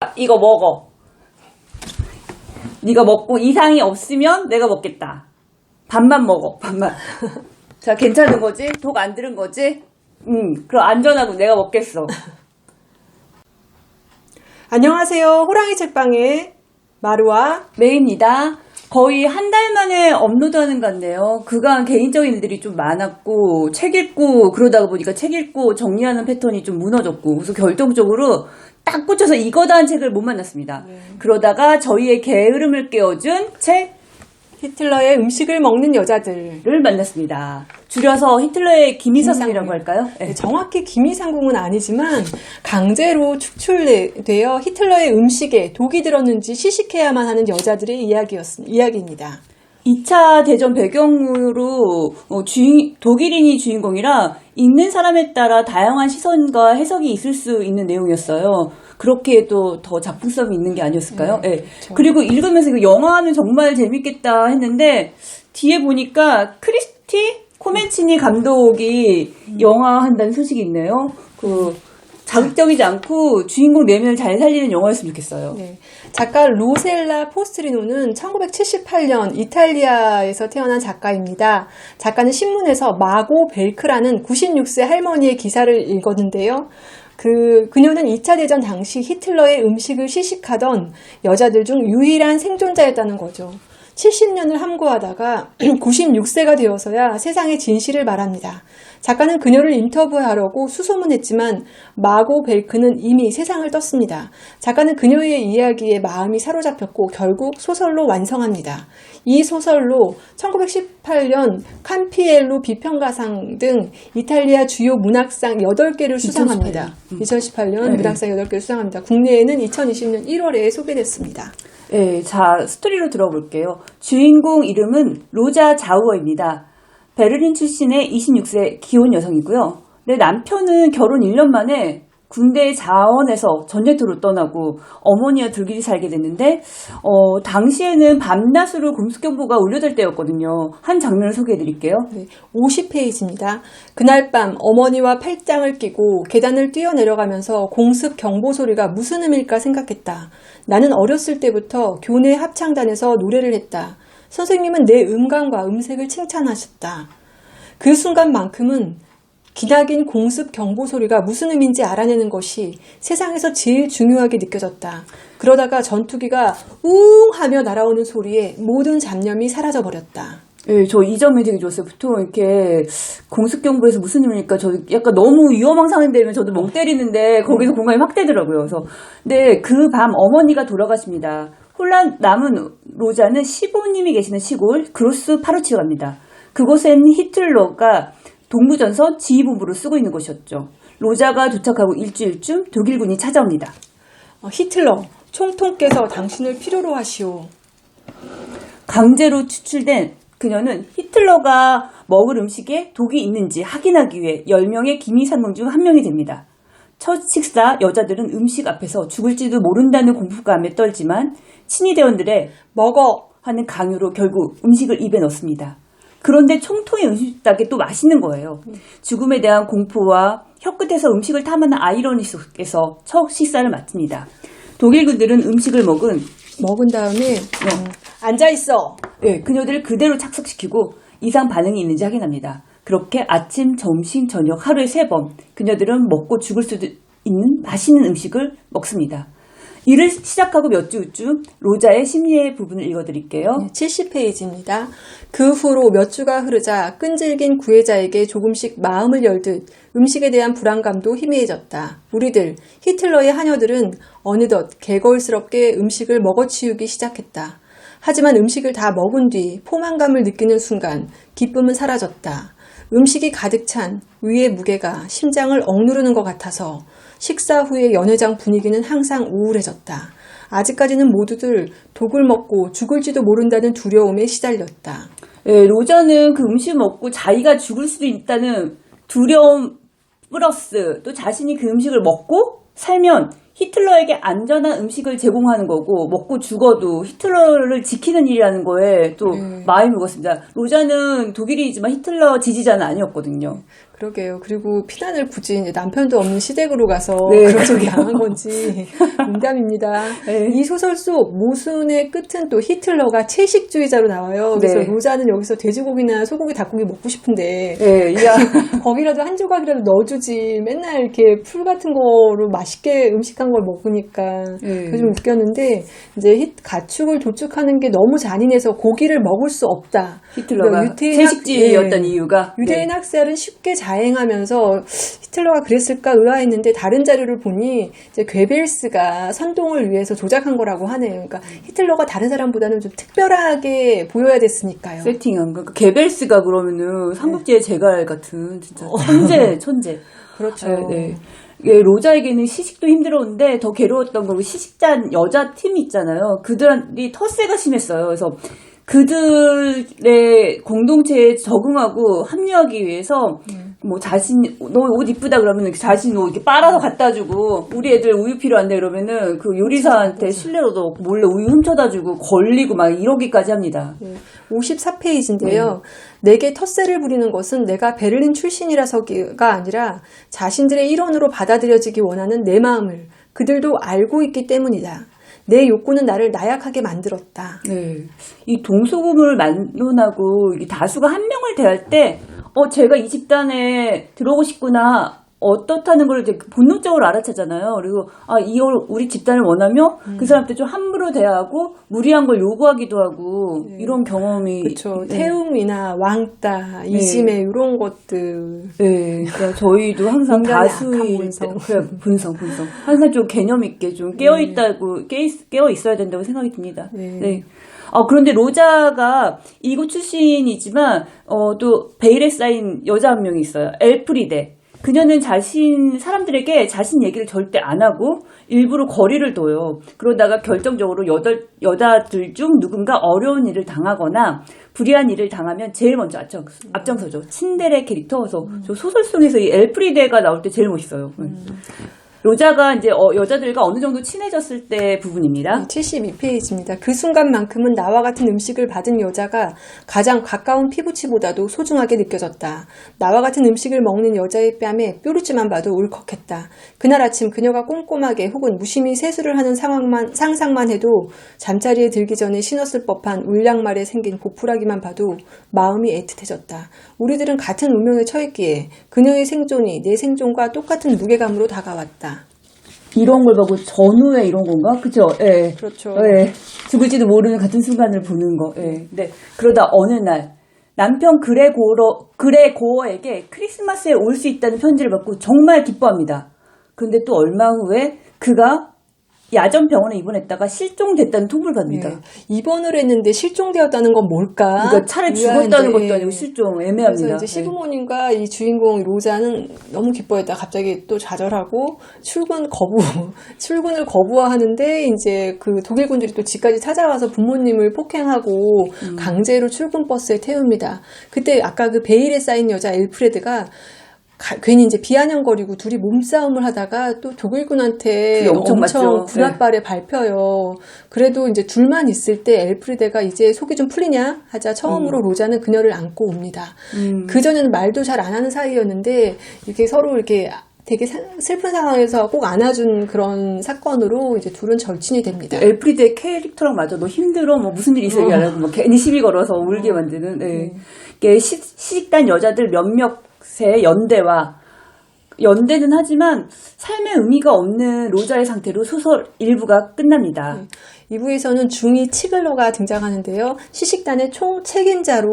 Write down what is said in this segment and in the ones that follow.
자, 이거 먹어. 네가 먹고 이상이 없으면 내가 먹겠다. 반만 먹어, 반만. 자, 괜찮은 거지? 독 안 들은 거지? 그럼 안전하고 내가 먹겠어. 안녕하세요. 호랑이 책방의 마루와 메이입니다. 거의 한 달 만에 업로드하는 것 같네요. 그간 개인적인 일들이 좀 많았고 책 읽고 그러다가 보니까 책 읽고 정리하는 패턴이 좀 무너졌고 그래서 결정적으로 딱 꽂혀서 이거다 한 책을 못 만났습니다. 그러다가 저희의 게으름을 깨워준 책 히틀러의 음식을 먹는 여자들. 를 만났습니다. 줄여서 히틀러의 기미상궁이라고 할까요? 네. 정확히 기미상궁은 아니지만 강제로 축출되어 히틀러의 음식에 독이 들었는지 시식해야만 하는 여자들의 이야기입니다. 2차 대전 배경으로 독일인이 주인공이라 읽는 사람에 따라 다양한 시선과 해석이 있을 수 있는 내용이었어요. 그렇게 또 더 작품성이 있는 게 아니었을까요? 네. 그렇죠. 그리고 읽으면서 이거 영화는 정말 재밌겠다 했는데 뒤에 보니까 크리스티 코멘치니 감독이 영화 한다는 소식이 있네요. 자극적이지 않고 주인공 내면을 잘 살리는 영화였으면 좋겠어요. 네. 작가 로셀라 포스트리노는 1978년 이탈리아에서 태어난 작가입니다. 작가는 신문에서 마고 벨크라는 96세 할머니의 기사를 읽었는데요. 그녀는 2차 대전 당시 히틀러의 음식을 시식하던 여자들 중 유일한 생존자였다는 거죠. 70년을 함구하다가 96세가 되어서야 세상의 진실을 말합니다. 작가는 그녀를 인터뷰하려고 수소문했지만 마고 벨크는 이미 세상을 떴습니다. 작가는 그녀의 이야기에 마음이 사로잡혔고 결국 소설로 완성합니다. 이 소설로 1918년 캄피엘로 비평가상 등 이탈리아 주요 문학상 8개를 수상합니다. 2018년 네. 문학상 8개를 수상합니다. 국내에는 2020년 1월에 소개됐습니다. 네, 자, 스토리로 들어볼게요. 주인공 이름은 로자 자우어입니다. 베를린 출신의 26세 기혼 여성이고요. 내 남편은 결혼 1년 만에 군대 자원에서 전쟁터로 떠나고 어머니와 둘끼리 살게 됐는데 당시에는 밤낮으로 공습경보가 울려질 때였거든요. 한 장면을 소개해드릴게요. 네, 50페이지입니다. 그날 밤 어머니와 팔짱을 끼고 계단을 뛰어내려가면서 공습 경보 소리가 무슨 의미일까 생각했다. 나는 어렸을 때부터 교내 합창단에서 노래를 했다. 선생님은 내 음감과 음색을 칭찬하셨다. 그 순간만큼은 기나긴 공습 경보 소리가 무슨 의미인지 알아내는 것이 세상에서 제일 중요하게 느껴졌다. 그러다가 전투기가 웅 하며 날아오는 소리에 모든 잡념이 사라져버렸다. 네, 저 이 점이 되게 좋았어요. 보통 이렇게 공습경보에서 무슨 의미일까? 저 약간 너무 위험한 상황이 되면 저도 멍 때리는데 거기서 공감이 확 되더라고요. 그래서 근데 그 밤 어머니가 돌아가십니다. 혼란 남은 로자는 시부님이 계시는 시골 그로스 파르치로 갑니다. 그곳엔 히틀러가 동부전선 지휘본부를 쓰고 있는 곳이었죠. 로자가 도착하고 일주일쯤 독일군이 찾아옵니다. 히틀러, 총통께서 당신을 필요로 하시오. 강제로 추출된 그녀는 히틀러가 먹을 음식에 독이 있는지 확인하기 위해 10명의 기미상궁 중 한 명이 됩니다. 첫 식사 여자들은 음식 앞에서 죽을지도 모른다는 공포감에 떨지만 친위대원들의 먹어 하는 강요로 결국 음식을 입에 넣습니다. 그런데 총통의 음식닭이 또 맛있는 거예요. 죽음에 대한 공포와 혀끝에서 음식을 탐하는 아이러니 속에서 첫 식사를 마칩니다. 독일군들은 음식을 먹은 다음에 앉아있어. 네, 그녀들을 그대로 착석시키고 이상 반응이 있는지 확인합니다. 그렇게 아침, 점심, 저녁 하루에 3번 그녀들은 먹고 죽을 수도 있는 맛있는 음식을 먹습니다. 이를 시작하고 몇 주 후쯤 로자의 심리의 부분을 읽어드릴게요. 70페이지입니다. 그 후로 몇 주가 흐르자 끈질긴 구애자에게 조금씩 마음을 열듯 음식에 대한 불안감도 희미해졌다. 우리들, 히틀러의 하녀들은 어느덧 개걸스럽게 음식을 먹어치우기 시작했다. 하지만 음식을 다 먹은 뒤 포만감을 느끼는 순간 기쁨은 사라졌다. 음식이 가득 찬 위의 무게가 심장을 억누르는 것 같아서 식사 후의 연회장 분위기는 항상 우울해졌다. 아직까지는 모두들 독을 먹고 죽을지도 모른다는 두려움에 시달렸다. 네, 로자는 그 음식을 먹고 자기가 죽을 수도 있다는 두려움 플러스 또 자신이 그 음식을 먹고 살면 히틀러에게 안전한 음식을 제공하는 거고 먹고 죽어도 히틀러를 지키는 일이라는 거에 또 마음이 무겁습니다. 로자는 독일이지만 히틀러 지지자는 아니었거든요. 그러게요. 그리고 피난을 굳이 이제 남편도 없는 시댁으로 가서 네, 그런 적이 그러게요. 당한 건지 농담입니다. 네. 이 소설 속 모순의 끝은 또 히틀러가 채식주의자로 나와요. 그래서 네. 로자는 여기서 돼지고기나 소고기, 닭고기 먹고 싶은데 네, 거기라도 한 조각이라도 넣어주지. 맨날 이렇게 풀 같은 거로 맛있게 음식한 걸 먹으니까 그게 좀 웃겼는데 이제 가축을 도축하는 게 너무 잔인해서 고기를 먹을 수 없다. 히틀러가 유태인 채식주의였던 이유가 유대인 학살은 쉽게 자행하면서 히틀러가 그랬을까 의아했는데 다른 자료를 보니 이제 괴벨스가 선동을 위해서 조작한 거라고 하네요. 그러니까 히틀러가 다른 사람보다는 좀 특별하게 보여야 됐으니까요. 세팅한 거. 게벨스가 그러면은 삼국지의 제갈 같은 진짜 천재. 그렇죠. 네. 예, 로자에게는 시식도 힘들었는데 더 괴로웠던 건 시식단 여자 팀 있잖아요. 그들이 텃세가 심했어요. 그래서 그들의 공동체에 적응하고 합류하기 위해서 뭐 너 옷 이쁘다 그러면 자신 옷 이렇게 빨아서 갖다 주고 우리 애들 우유 필요한데 그러면은 그 요리사한테 실례로도 몰래 우유 훔쳐다 주고 걸리고 막 이러기까지 합니다. 54페이지인데요. 내게 텃세를 부리는 것은 내가 베를린 출신이라서가 아니라 자신들의 일원으로 받아들여지기 원하는 내 마음을 그들도 알고 있기 때문이다. 내 욕구는 나를 나약하게 만들었다. 네. 이 동소금을 만론하고 이 다수가 한 명을 대할 때, 제가 이 집단에 들어오고 싶구나. 어떻다는 걸 이제 본능적으로 알아차잖아요. 그리고, 이걸 우리 집단을 원하며 그 사람한테 좀 함부로 대하고 무리한 걸 요구하기도 하고, 이런 경험이. 그렇죠. 태움이나 왕따, 이심애, 이런 것들. 네. 그러니까 저희도 항상 다수의 분성. 항상 좀 개념 있게 좀 깨어 있어야 된다고 생각이 듭니다. 네. 그런데 로자가 이곳 출신이지만, 또 베일에 쌓인 여자 한 명이 있어요. 엘프리데. 그녀는 사람들에게 자신 얘기를 절대 안 하고 일부러 거리를 둬요. 그러다가 결정적으로 여자들 중 누군가 어려운 일을 당하거나 불의한 일을 당하면 제일 먼저 앞장서죠. 친데레 캐릭터. 그래서 저 소설 속에서 이 엘프리데가 나올 때 제일 멋있어요. 로자가 이제 여자들과 어느 정도 친해졌을 때 부분입니다. 72페이지입니다. 그 순간만큼은 나와 같은 음식을 받은 여자가 가장 가까운 피부치보다도 소중하게 느껴졌다. 나와 같은 음식을 먹는 여자의 뺨에 뾰루지만 봐도 울컥했다. 그날 아침 그녀가 꼼꼼하게 혹은 무심히 세수를 하는 상상만 해도 잠자리에 들기 전에 신었을 법한 울양말에 생긴 보풀하기만 봐도 마음이 애틋해졌다. 우리들은 같은 운명에 처했기에 그녀의 생존이 내 생존과 똑같은 무게감으로 다가왔다. 이런 걸 보고 전후에 이런 건가? 그죠? 예. 그렇죠. 예. 죽을지도 모르는 같은 순간을 보는 거. 예. 네. 그러다 어느 날 남편 그레고어에게 크리스마스에 올 수 있다는 편지를 받고 정말 기뻐합니다. 그런데 또 얼마 후에 그가 야전 병원에 입원했다가 실종됐다는 통보를 받습니다. 네. 입원을 했는데 실종되었다는 건 뭘까? 그러니까 차라리 죽었다는 것도 아니고 실종 애매합니다. 그래서 이제 시부모님과 이 주인공 로자는 너무 기뻐했다. 갑자기 또 좌절하고 출근을 거부하는데 이제 그 독일군들이 또 집까지 찾아와서 부모님을 폭행하고 강제로 출근 버스에 태웁니다. 그때 아까 그 베일에 쌓인 여자 엘프레드가 괜히 이제 비아냥거리고 둘이 몸싸움을 하다가 또 독일군한테 엄청 군홧발에 밟혀요. 그래도 이제 둘만 있을 때 엘프리데가 이제 속이 좀 풀리냐 하자 처음으로 로자는 그녀를 안고 옵니다. 그전에는 말도 잘 안 하는 사이였는데 이렇게 서로 이렇게 되게 슬픈 상황에서 꼭 안아준 그런 사건으로 이제 둘은 절친이 됩니다. 엘프리데의 캐릭터랑 맞아. 너 힘들어? 뭐 무슨 일이 있어야 하고 뭐 괜히 시비 걸어서 울게 만드는. 이게 시식단 여자들 몇몇의 연대는 하지만 삶의 의미가 없는 로자의 상태로 소설 1부가 끝납니다. 2부에서는 중위 치글러가 등장하는데요. 시식단의 총 책임자로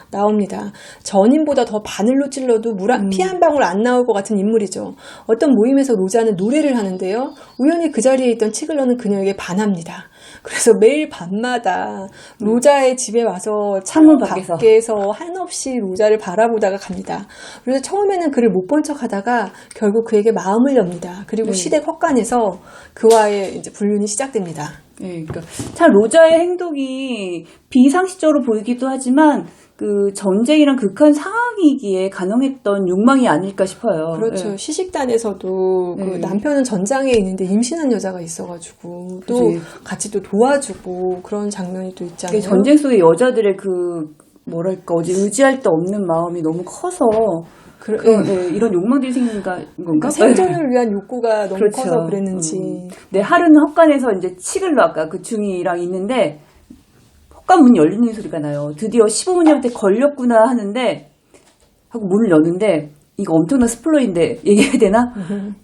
나옵니다. 전임보다 더 바늘로 찔러도 피 한 방울 안 나올 것 같은 인물이죠. 어떤 모임에서 로자는 노래를 하는데요. 우연히 그 자리에 있던 치글러는 그녀에게 반합니다. 그래서 매일 밤마다 로자의 집에 와서 창문 밖에서 한없이 로자를 바라보다가 갑니다. 그래서 처음에는 그를 못 본 척 하다가 결국 그에게 마음을 엽니다. 그리고 시댁 헛간에서 그와의 이제 불륜이 시작됩니다. 네, 그러니까 참 로자의 행동이 비상식적으로 보이기도 하지만 그 전쟁이랑 극한 상황이기에 가능했던 욕망이 아닐까 싶어요. 그렇죠. 네. 시식단에서도 그 남편은 전장에 있는데 임신한 여자가 있어가지고 또 같이 또 도와주고 그런 장면이 또 있잖아요. 전쟁 속의 여자들의 그 뭐랄까 의지할 데 없는 마음이 너무 커서 이런 욕망들이 생긴 건가? 그러니까 생존을 위한 욕구가 너무 그렇죠. 커서 그랬는지. 네, 하루는 헛간에서 이제 칡을로 아까 그 중이랑 있는데 헛간 문이 열리는 소리가 나요. 드디어 15분이한테 걸렸구나 하는데 하고 문을 여는데 이거 엄청난 스포일러인데 얘기해야 되나?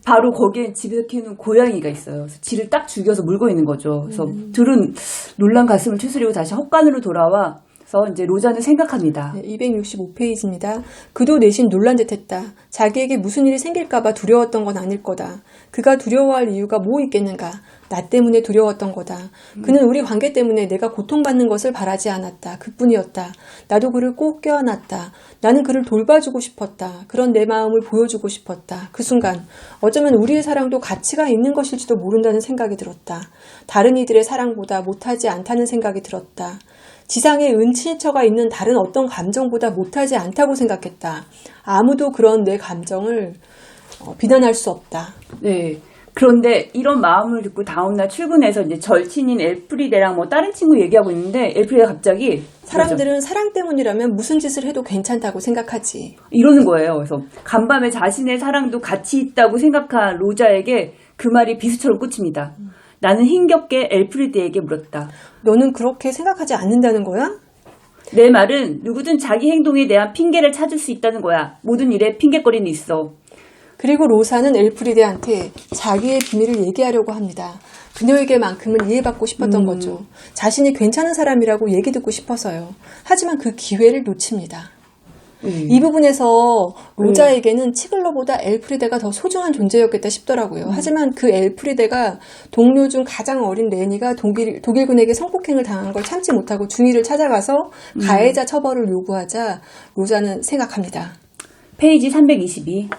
바로 거기에 집에서 키우는 고양이가 있어요. 그래서 쥐를 딱 죽여서 물고 있는 거죠. 그래서 둘은 놀란 가슴을 추스리고 다시 헛간으로 돌아와서 이제 로자는 생각합니다. 265페이지입니다. 그도 내심 놀란 듯했다. 자기에게 무슨 일이 생길까봐 두려웠던 건 아닐 거다. 그가 두려워할 이유가 뭐 있겠는가? 나 때문에 두려웠던 거다. 그는 우리 관계 때문에 내가 고통받는 것을 바라지 않았다. 그뿐이었다. 나도 그를 꼭 껴안았다. 나는 그를 돌봐주고 싶었다. 그런 내 마음을 보여주고 싶었다. 그 순간 어쩌면 우리의 사랑도 가치가 있는 것일지도 모른다는 생각이 들었다. 다른 이들의 사랑보다 못하지 않다는 생각이 들었다. 지상에 은친처가 있는 다른 어떤 감정보다 못하지 않다고 생각했다. 아무도 그런 내 감정을 비난할 수 없다. 네. 그런데 이런 마음을 듣고 다음날 출근해서 이제 절친인 엘프리데랑 뭐 다른 친구 얘기하고 있는데 엘프리데가 갑자기 사람들은 사랑 때문이라면 무슨 짓을 해도 괜찮다고 생각하지. 이러는 거예요. 그래서 간밤에 자신의 사랑도 가치 있다고 생각한 로자에게 그 말이 비수처럼 꽂힙니다. 나는 힘겹게 엘프리데에게 물었다. 너는 그렇게 생각하지 않는다는 거야? 내 말은 누구든 자기 행동에 대한 핑계를 찾을 수 있다는 거야. 모든 일에 핑계거리는 있어. 그리고 로사는 엘프리데한테 자기의 비밀을 얘기하려고 합니다. 그녀에게만큼은 이해받고 싶었던 거죠. 자신이 괜찮은 사람이라고 얘기 듣고 싶어서요. 하지만 그 기회를 놓칩니다. 이 부분에서 로자에게는 치글러보다 엘프리데가 더 소중한 존재였겠다 싶더라고요. 하지만 그 엘프리데가 동료 중 가장 어린 레니가 독일군에게 성폭행을 당한 걸 참지 못하고 중위를 찾아가서 가해자 처벌을 요구하자 로자는 생각합니다. 페이지 322.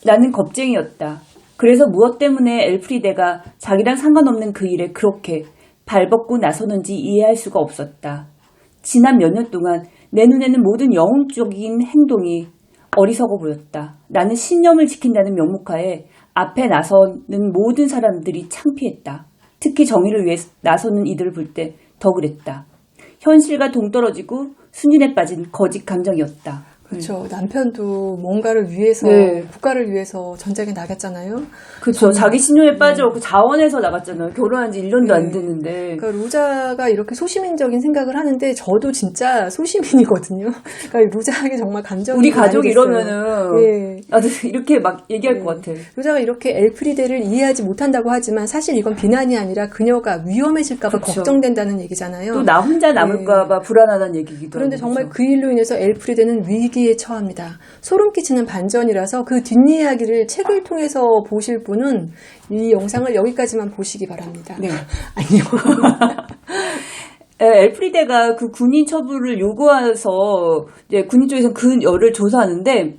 나는 겁쟁이였다. 그래서 무엇 때문에 엘프리데가 자기랑 상관없는 그 일에 그렇게 발벗고 나서는지 이해할 수가 없었다. 지난 몇 년 동안 내 눈에는 모든 영웅적인 행동이 어리석어 보였다. 나는 신념을 지킨다는 명목하에 앞에 나서는 모든 사람들이 창피했다. 특히 정의를 위해 나서는 이들을 볼 때 더 그랬다. 현실과 동떨어지고 순진에 빠진 거짓 감정이었다. 그렇죠. 남편도 뭔가를 위해서, 국가를 위해서 전쟁에 나갔잖아요. 그렇죠. 자기 신념에 빠져 그 자원해서 나갔잖아요. 결혼한 지 1년도 안 됐는데. 그러니까 로자가 이렇게 소시민적인 생각을 하는데 저도 진짜 소시민이거든요. 그러니까 로자에게 정말 감정이 우리 가족 많이 이러면은 나도 이렇게 막 얘기할 것 같아. 로자가 이렇게 엘프리데를 이해하지 못한다고 하지만 사실 이건 비난이 아니라 그녀가 위험해질까봐 걱정된다는 얘기잖아요. 또 나 혼자 남을까봐 불안하다는 얘기기도 하고. 그런데 정말 그 일로 인해서 엘프리데는 위기에 처합니다. 소름 끼치는 반전이라서 그 뒷이야기를 책을 통해서 보실 분은 이 영상을 여기까지만 보시기 바랍니다. 네. 안녕. 엘프리데가 그 군인 처분을 요구해서 이제 군인 쪽에서 그 열을 조사하는데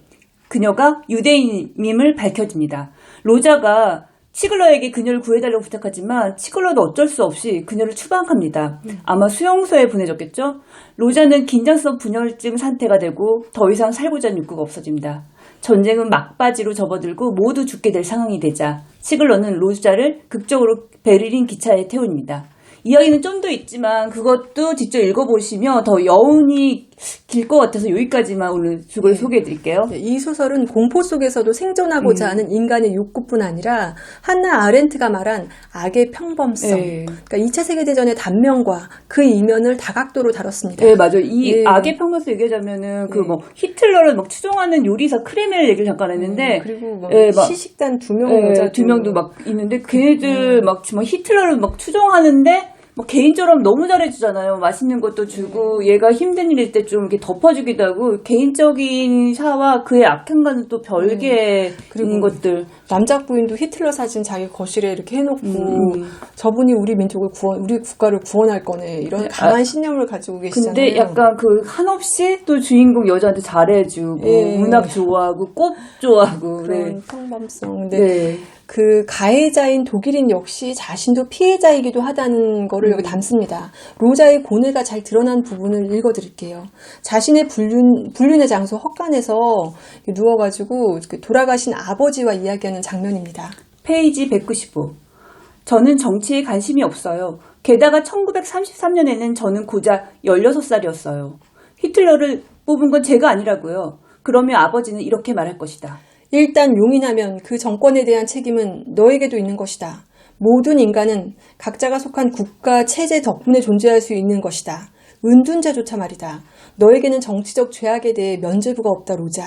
그녀가 유대인임을 밝혀집니다. 로자가 치글러에게 그녀를 구해달라고 부탁하지만 치글러도 어쩔 수 없이 그녀를 추방합니다. 아마 수용소에 보내졌겠죠? 로자는 긴장성 분열증 상태가 되고 더 이상 살고자 하는 욕구가 없어집니다. 전쟁은 막바지로 접어들고 모두 죽게 될 상황이 되자 치글러는 로자를 극적으로 베를린 기차에 태웁니다. 이야기는 좀 더 있지만 그것도 직접 읽어보시면 더 여운이 길 것 같아서 여기까지만 오늘 주글 소개해드릴게요. 이 소설은 공포 속에서도 생존하고자 하는 인간의 욕구뿐 아니라 한나 아렌트가 말한 악의 평범성, 그러니까 2차 세계대전의 단면과 그 이면을 다각도로 다뤘습니다. 네, 맞아요. 이 악의 평범성 얘기하자면은 그 뭐 히틀러를 막 추종하는 요리사 크레멜 얘기를 잠깐 했는데 그리고 막 시식단 2명 여자 2명도 막 있는데 걔네들 막 히틀러를 막 추종하는데 뭐 개인적으로 너무 잘해주잖아요. 맛있는 것도 주고 얘가 힘든 일일 때 좀 이렇게 덮어주기도 하고 개인적인 샤와 그의 악행과는 또 별개인 것들. 남자 부인도 히틀러 사진 자기 거실에 이렇게 해놓고 저분이 우리 민족을 우리 국가를 구원할 거네 이런 강한 신념을 가지고 계시잖아요. 근데 약간 그 한없이 또 주인공 여자한테 잘해주고 문학 좋아하고 꽃 좋아하고 그런 평범성. 근데 그 가해자인 독일인 역시 자신도 피해자이기도 하다는 거를 여기 담습니다. 로자의 고뇌가 잘 드러난 부분을 읽어드릴게요. 자신의 불륜의 장소 헛간에서 누워가지고 돌아가신 아버지와 이야기하는 장면입니다. 페이지 195. 저는 정치에 관심이 없어요. 게다가 1933년에는 저는 고작 16살이었어요. 히틀러를 뽑은 건 제가 아니라고요. 그러며 아버지는 이렇게 말할 것이다. 일단 용인하면 그 정권에 대한 책임은 너에게도 있는 것이다. 모든 인간은 각자가 속한 국가 체제 덕분에 존재할 수 있는 것이다. 은둔자조차 말이다. 너에게는 정치적 죄악에 대해 면죄부가 없다, 로자.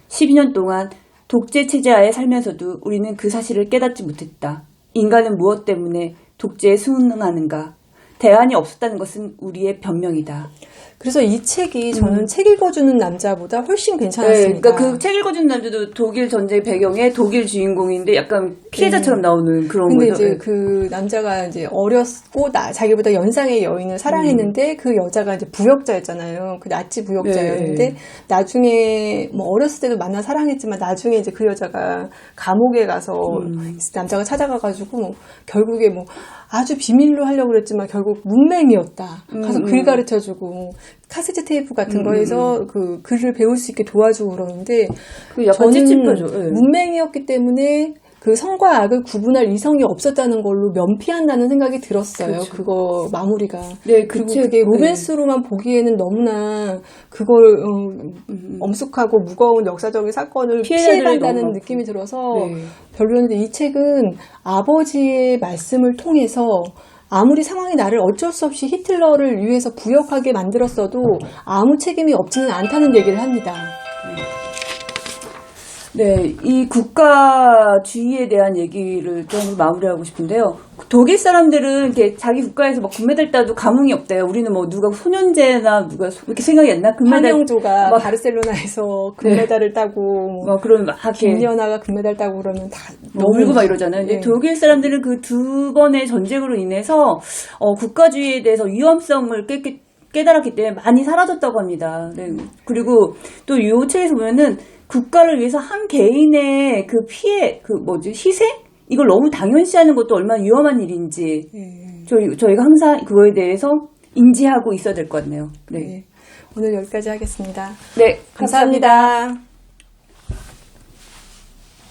12년 동안 독재 체제하에 살면서도 우리는 그 사실을 깨닫지 못했다. 인간은 무엇 때문에 독재에 순응하는가? 대안이 없었다는 것은 우리의 변명이다. 그래서 이 책이 저는 책 읽어주는 남자보다 훨씬 네, 괜찮았습니다. 그러니까 그 책 읽어준 남자도 독일 전쟁 배경에 독일 주인공인데 약간 피해자처럼 나오는 그런 근데 거죠. 이제 그 남자가 이제 어렸고 자기보다 연상의 여인을 사랑했는데 그 여자가 이제 부역자였잖아요. 그 나치 부역자였는데 네. 나중에 뭐 어렸을 때도 만나 사랑했지만 나중에 이제 그 여자가 감옥에 가서 남자가 찾아가가지고 결국에 뭐 아주 비밀로 하려고 그랬지만 결국 문맹이었다. 가서 글 가르쳐주고 카세트 테이프 같은 거에서 그 글을 배울 수 있게 도와주고 그러는데 그 약간 저는 찝찝하죠. 네. 문맹이었기 때문에 그 선과 악을 구분할 이성이 없었다는 걸로 면피한다는 생각이 들었어요. 그렇죠. 그거 마무리가. 네, 그리고 책, 그게 로맨스로만 보기에는 너무나 그걸 엄숙하고 무거운 역사적인 사건을 피해자들이 피해간다는 너무 느낌이 들어서 네. 별로였는데 이 책은 아버지의 말씀을 통해서 아무리 상황이 나를 어쩔 수 없이 히틀러를 위해서 부역하게 만들었어도 아무 책임이 없지는 않다는 얘기를 합니다. 네, 이 국가주의에 대한 얘기를 좀 마무리하고 싶은데요. 독일 사람들은 이렇게 자기 국가에서 막 금메달 따도 감흥이 없대요. 우리는 뭐 누가 소년제나 누가 이렇게 생각이 안 나? 금메달 한영조가 막 바르셀로나에서 금메달을 따고 막 그런 막 이렇게 김연아가 금메달 따고 그러면 다 울고 막 이러잖아요. 네. 독일 사람들은 그 두 번의 전쟁으로 인해서 국가주의에 대해서 위험성을 깨달았기 때문에 많이 사라졌다고 합니다. 네. 그리고 또 이 책에서 보면은 국가를 위해서 한 개인의 그 피해, 희생? 이걸 너무 당연시하는 것도 얼마나 위험한 일인지 저희가 항상 그거에 대해서 인지하고 있어야 될 것 같네요. 네. 오늘 여기까지 하겠습니다. 네, 감사합니다.